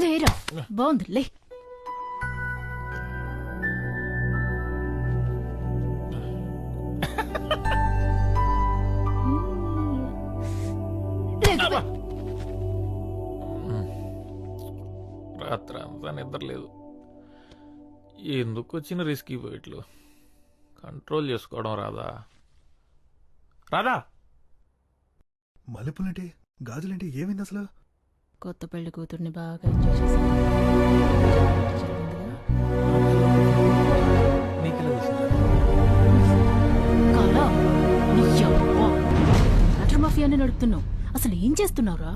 లేరా బాగుంది లే. రాత్రి అంతా నిద్ర లేదు. ఎందుకు వచ్చిన రిస్క్ పోయిట్లు కంట్రోల్ చేసుకోవడం రాదా? రాదా మల్లెపూలంటే గాజులంటే ఏమైంది అసలు? కొత్త పెళ్లి కూతుర్ని బాగా ఎంజాయ్ చేశాను. నీకెలా తెలిసింది? కాలా వాటర్ మాఫియాని నడుపుతున్నావు. అసలు ఏం చేస్తున్నావురా?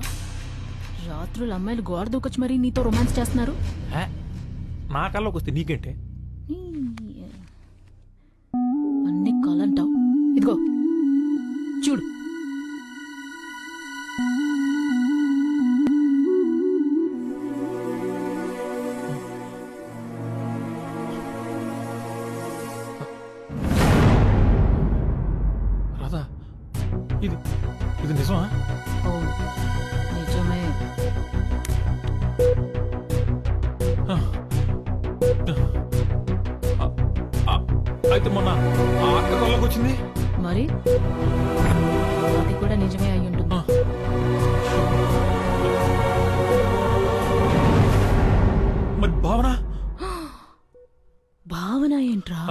రాత్రులు అమ్మాయిలు గోడ దూకొచ్చి మరీ నీతో రొమాన్స్ చేస్తున్నారు. నా కల్లోకి వస్తే నీకేంటే? అన్ని కాలంటావు. ఇదిగో చూడు. రాదా ఇది ఇది నిజమా? అవును నిజమే. అయితే మొన్న ఆ అక్క కల్లోకి వచ్చింది మరి అది కూడా నిజమే అయి ఉంటుంది. మరి భావన భావన ఏంట్రా?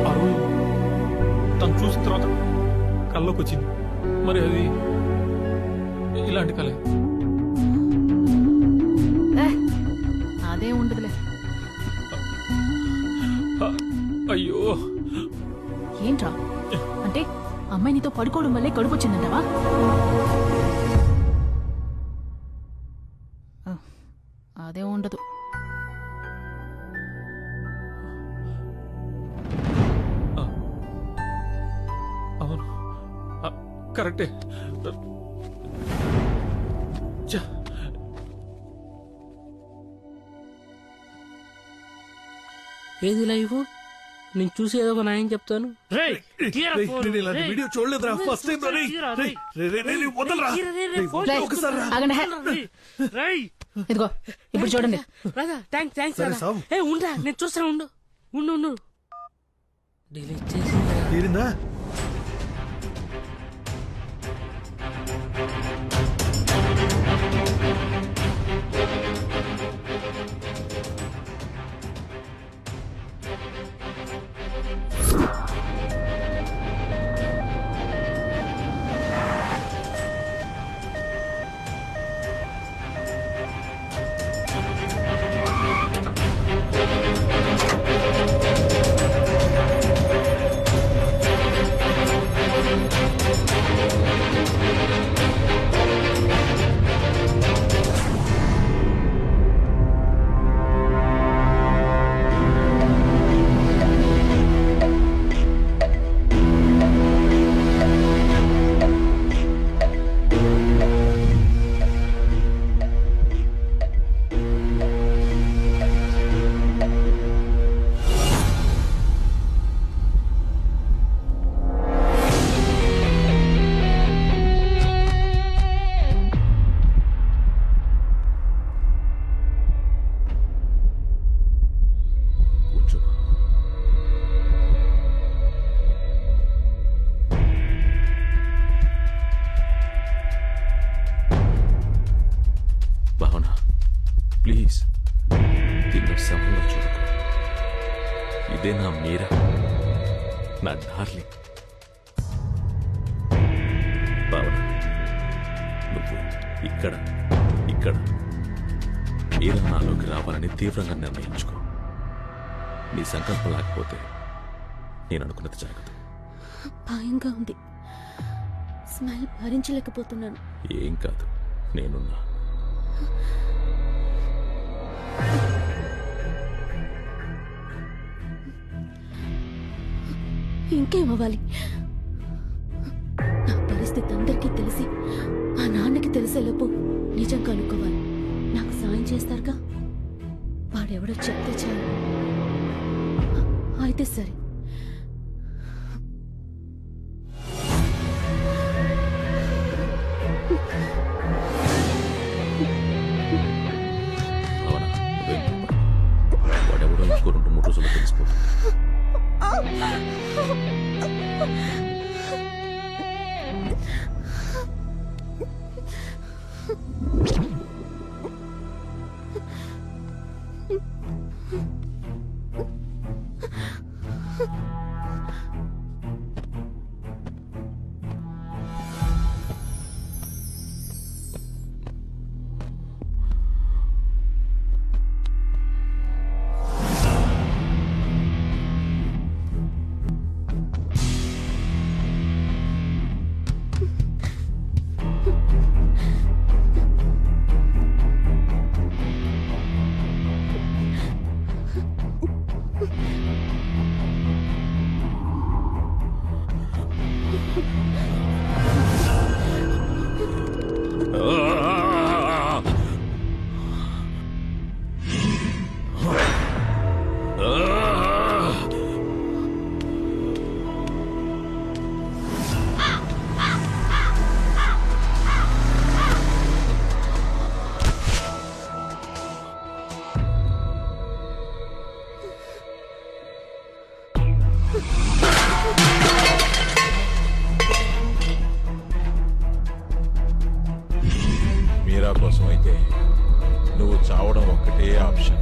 ఆ రోజు తను చూసిన తర్వాత కల్లోకి వచ్చింది. మరి అది ఇలాంటి కలే? అదే ఉండదులే. అయ్యో ఏంట్రా అంటే అమ్మాయి నీతో పడుకోవడం వల్లే కడుపు వచ్చిందంటావా? అదే ఉండదు. అవును కరెక్టే. ఏది లైవ్? నేను చూసి ఏదో ఒక న్యాయం చెప్తాను. వీడియో చూడలేదురా, ఫస్ట్ టైం. ఇదిగో ఇప్పుడు చూడండి. ఉండరా నేను చూస్తాను. ఉండు ఉండు ఉండు. డిలీట్ చేసిందా? తీరిందా? ప్లీజ్ దీన్ని సమయంలో చూడకు. ఇదే నా మీరా, నా డార్లింగ్. భావన, నువ్వు ఇక్కడ ఇక్కడ మీరా నాలోకి రావాలని తీవ్రంగా నిర్ణయించుకో. నీ సంకల్పం లేకపోతే నేను అనుకున్నది జరగదు. భయంగా ఉంది, స్మైల్ భరించలేకపోతున్నాను. ఏం కాదు, నేనున్నా. ఇంకేమవ్వాలి? నా పరిస్థితి అందరికీ తెలిసి మా నాన్నకి తెలిసేలోపు నిజం కనుక్కోవాలి. నాకు సాయం చేస్తారుగా, వాడెవడో చెప్తే చాలు. అయితే సరే. అవునా వాడెవడో ఇంకో 2-3 రోజుల్లో తెలిసిపోతుంది. మీరా కోసం అయితే నువ్వు చావడం ఒక్కటే ఆప్షన్.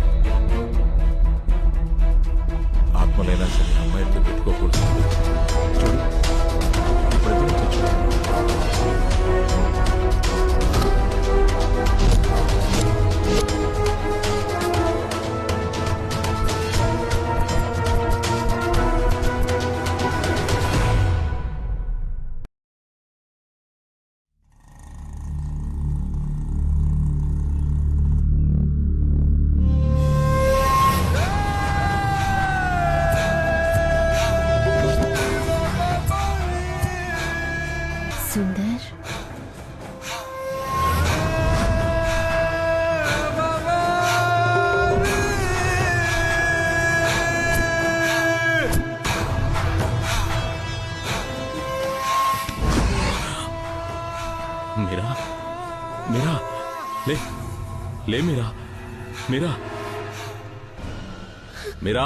ఆత్మలైనా సరే అమ్మాయితో పెట్టుకోకూడదు. చూడు ఇప్పుడు సుందర్, మీరా మీరా లే లే మీరా మీరా మీరా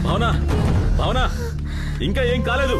భావనా భావనా ఇంకా ఏం కాలేదు.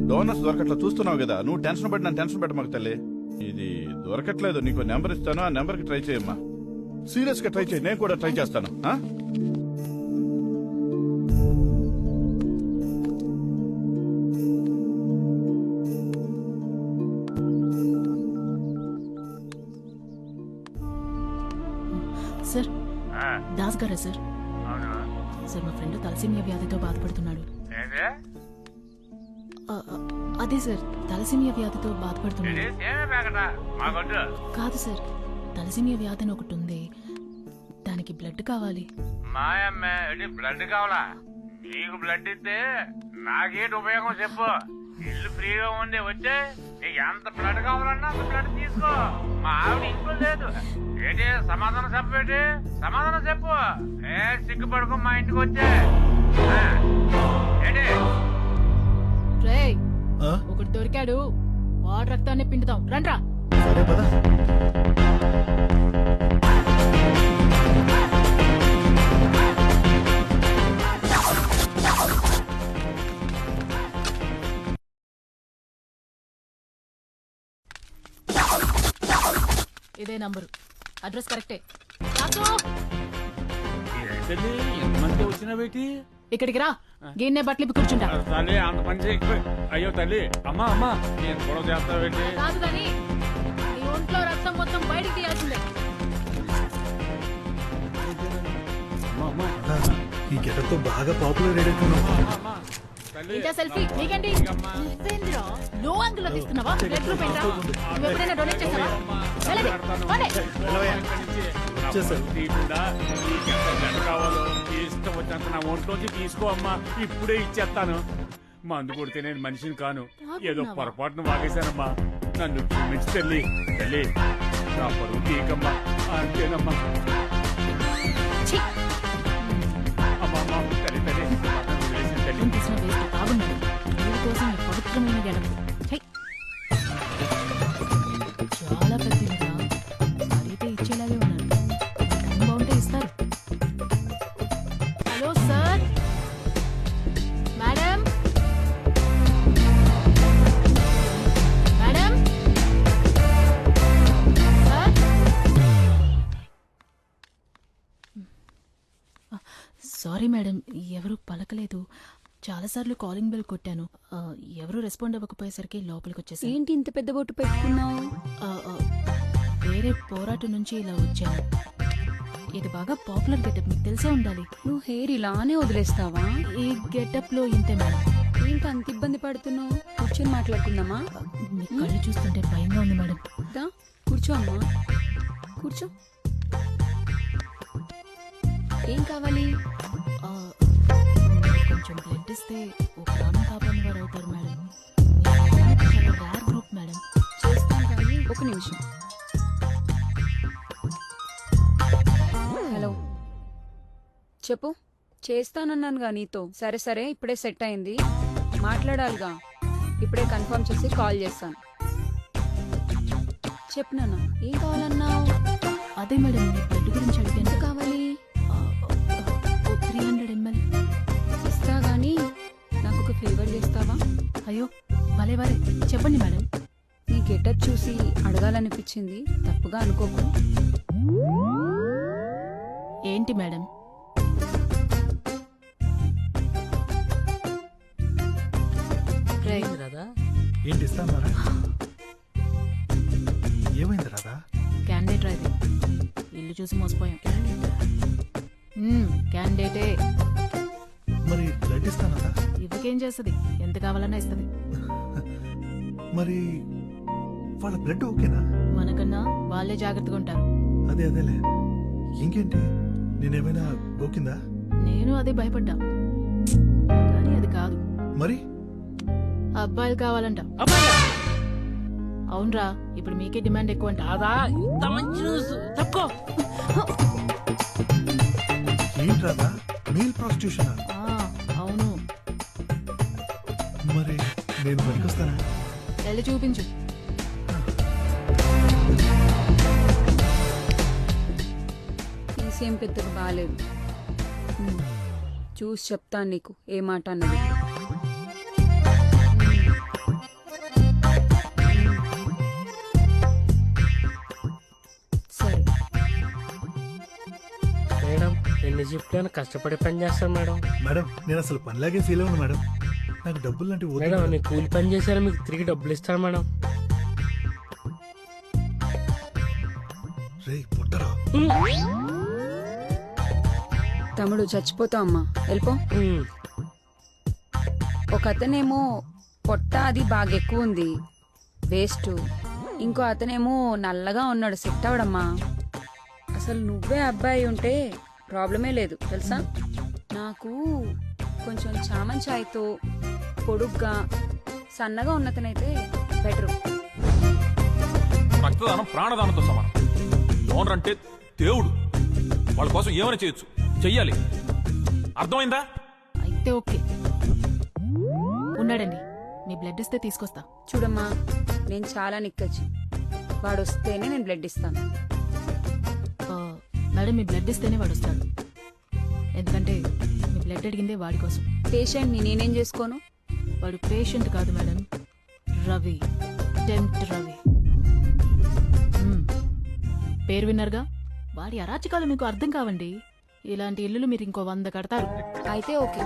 డోనర్స్ దొరకట్లా చూస్తున్నావు కదా, నువ్వు టెన్షన్ పడి నన్ను టెన్షన్ పెట్టమాకు తల్లి. ఇది దొరకట్లేదు, నీకు నెంబర్ ఇస్తాను, ఆ నెంబర్ కి ట్రై చేయమ్మా. సీరియస్ గా ట్రై చేయి, నేను కూడా ట్రై చేస్తాను. సార్ దాస్ గారా సార్? సార్ మా ఫ్రెండ్ తలసేమియా వ్యాధితో బాధపడుతున్నాడు. అదే సార్, తలసేమియా వ్యాధితో బాధపడుతున్నాడు. కాదు సార్, తలసేమియా వ్యాధి అని ఒకటి ఉంది, దానికి బ్లడ్ కావాలి. బ్లడ్ కావాలా? నీకు బ్లడ్ ఇస్తే నాకేంటి ఉపయోగం చెప్పు. ఇల్లు ఫ్రీగా ఉంది, వచ్చే నీకు ఎంత బ్లడ్ కావాలన్నా అంత బ్లడ్ తీసుకో. మా ఆవిడ ఇంట్లో లేదు. ఏంటి సమాధానం చెప్పేటి? సమాధానం చెప్పు. ఏ సిగ్గుపడుకో, మా ఇంటికి వచ్చే. ఏంటి ఒకటి దొరికాడు, వాడు రక్తాన్ని పిండుతాం, రండ్రా. సరే పదా. ఇదే నంబరు. అడ్రస్ కరెక్టే. రాసు, ఏంటండి ఎంతమంది వచ్చినా పెట్టి ఇక్కడికి రా. గిన్నె బట్టలు ఇప్పి కూర్చుంటా. తల్లి అంత పని చేయకపోయి అయ్యో తల్లి అమ్మా అమ్మా నేను గొడవ చేస్తా పెట్టి కాదు కానీ నీ ఒంట్లో రక్తం మొత్తం బయటికి తీయాల్సిందే. అమ్మా అమ్మా ఈ గెటప్ తో బాగా పాపులర్ అయ్యేట్టున్నావు. అమ్మా తల్లి ఇంకా సెల్ఫీ నీకండి. నువ్వేంద్రా లో యాంగిల్ లో తీస్తున్నావా? రెడ్ రూప్ ఏంట్రా? నువ్వు ఎప్పుడైనా డొనేట్ చేసావా? వెళ్ళండి, పోండి. కావాలో ఇష్టం వచ్చినంత నా ఒంట్లోంచి తీసుకో అమ్మా, ఇప్పుడే ఇచ్చేస్తాను. మందు కొడితే నేను మనిషిని కాను, ఏదో పొరపాటును వాగేశానమ్మా, నన్ను క్షమించి తల్లి. తల్లి నా పరువు తీకమ్మా, అంతేనమ్మా. ఛీ, అమ్మా అమ్మా తల్లి తల్లి నన్ను వదిలేసిన తల్లి. రక్తం తీసిన వేస్ట్ బాగుండదు. దేవుడి కోసం ఈ పవిత్రమైన గెడపు. ఛై, చాలా పెద్దదిరా. అడిగితే ఇచ్చేలాగే ఉన్నారు. టైం బాగుంటే ఇస్తారు. Hello sir, madam, madam, sir. Sorry madam, ఎవరు పలకలేదు. చాలాసార్లు కాలింగ్ బెల్ కొట్టాను. ఎవరు రెస్పాండ్ అవ్వకపోయేసరికి లోపలికి వచ్చేసాను. ఏంటి ఇంత పెద్ద బొట్టు పెట్టుకున్నావు? వేరే పోరాటం నుంచి ఇలా వచ్చాను. ఇది బాగా పాపులర్ గెటప్, మీకు తెలిసే ఉండాలి. నువ్వు హెయిర్ ఇలానే వదిలేస్తావా? ఈ గెటప్ లో ఇంతే మేడం. ఏంటి అంత ఇబ్బంది పడుతున్నావు? కూర్చొని మాట్లాడుకుందామా? మీ కళ్ళు చూస్తుంటే భయంగా ఉంది మేడం. దా కూర్చో అమ్మా, కూర్చో. ఏం కావాలి? ఆ, మీరు కొంచెం బ్లడ్ ఇస్తే ఒక ప్రాణం కాపాడిన వారు అవుతారు మేడం. మీరు చాలా రేర్ గ్రూప్ మేడం. చేస్తాను కానీ ఒక నిమిషం. హలో, చెప్పు. చేస్తానన్నానుగా నీతో. సరే సరే, ఇప్పుడే సెట్ అయింది. మాట్లాడాలిగా, ఇప్పుడే కన్ఫర్మ్ చేసి కాల్ చేస్తాను. చెప్పు నాన్న, ఏం కావాలన్నావు? అదే మేడం, మీ బ్లడ్ గురించి అడిగాను. ఎంత కావాలి? 300 ml. ఇస్తా గానీ నాకు ఒక ఫేవర్ చేస్తావా? అయ్యో భలే వరే, చెప్పండి మేడం. నీ గెటప్ చూసి అడగాలనిపించింది, తప్పుగా అనుకోకు. ఏంటి మేడం? ఏంది రాదా? ఏంటి ఇస్తాన్నారా? ఏమైంది రాదా? క్యాండిడేట్ రాది. ఇల్లు చూసి మోసపోయాం. క్యాండిడేటే. మరి బ్లడ్ ఇస్తానరా? ఇవ్వకేం చేస్తుంది, ఎంత కావాలన్నా ఇస్తుంది. మరి వాళ్ళ బ్లడ్ ఓకేనా? మనకన్నా వాళ్ళే జాగ్రత్తగా ఉంటారు. అదేలే. ఇంకేంటి, నేనేమైనా గోకిందా? నేను అదే భయపడ్డా, కానీ అది కాదు. మరి అబ్బాయిలు కావాలంట. అబ్బాయిలా? అవునరా, ఇప్పుడు మీకే డిమాండ్ ఎక్కువ అంట. రాదా? ఇంత మంచి న్యూస్ తప్పుకో. ఏంటి రాదా, మెయిల్ ప్రాస్టిట్యూషన్? అవును. మరి నేను పనికొస్తానా? వెళ్ళి చూపించు. ఈసేం పెద్దగా బాగాలేదు. చూసి చెప్తాను నీకు ఏ మాట అన్నది. సరే మేడం, ఎన్ని షిఫ్ట్లైనా కష్టపడి పని చేస్తాను మేడం. మేడం, నేను అసలు పనిలాగే ఫీల్ అవును మేడం. నాకు డబ్బులు లాంటి మేడం, నేను కూలి పని చేశాను, మీకు తిరిగి డబ్బులు ఇస్తాను మేడం. రే పుట్టరా. తమ్ముడు చచ్చిపోతావు అమ్మా, వెళ్ళిపో. ఒక అతనేమో పొట్ట అది బాగా ఎక్కువ ఉంది, వేస్ట్. ఇంకో అతనేమో నల్లగా ఉన్నాడు, సెట్ అవడమ్మా. అసలు నువ్వే అబ్బాయి ఉంటే ప్రాబ్లమే లేదు తెలుసా. నాకు కొంచెం చామన్ ఛాయ్తో పొడుగ్గా సన్నగా ఉన్నతనైతే బెటరు. రక్తదానం ప్రాణదానంతో సమానం. డోనర్ అంటే దేవుడు, వాళ్ళ కోసం ఏమైనా చేయొచ్చు, చెయ్యాలి. అర్థమైందా? అయితే ఓకే. ఉన్నాడండి, మీ బ్లడ్ ఇస్తే తీసుకొస్తా. చూడమ్మా, నేను చాలా నిక్కచ్చు. వాడు వస్తేనే నేను బ్లడ్ ఇస్తాను. మేడం, మీ బ్లడ్ ఇస్తేనే వాడు వస్తాడు. ఎందుకంటే మీ బ్లడ్ అడిగిందే వాడి కోసం. పేషెంట్ని నేనేం చేసుకోను? వాడు పేషెంట్ కాదు మేడం, రవి. టెంప్ట్ రవి. పేరు విన్నర్గా వాడి అరాచకాలు మీకు అర్థం కావండి. ఇలాంటి ఇల్లులు మీరు ఇంకో 100 కడతారు. అయితే ఓకే,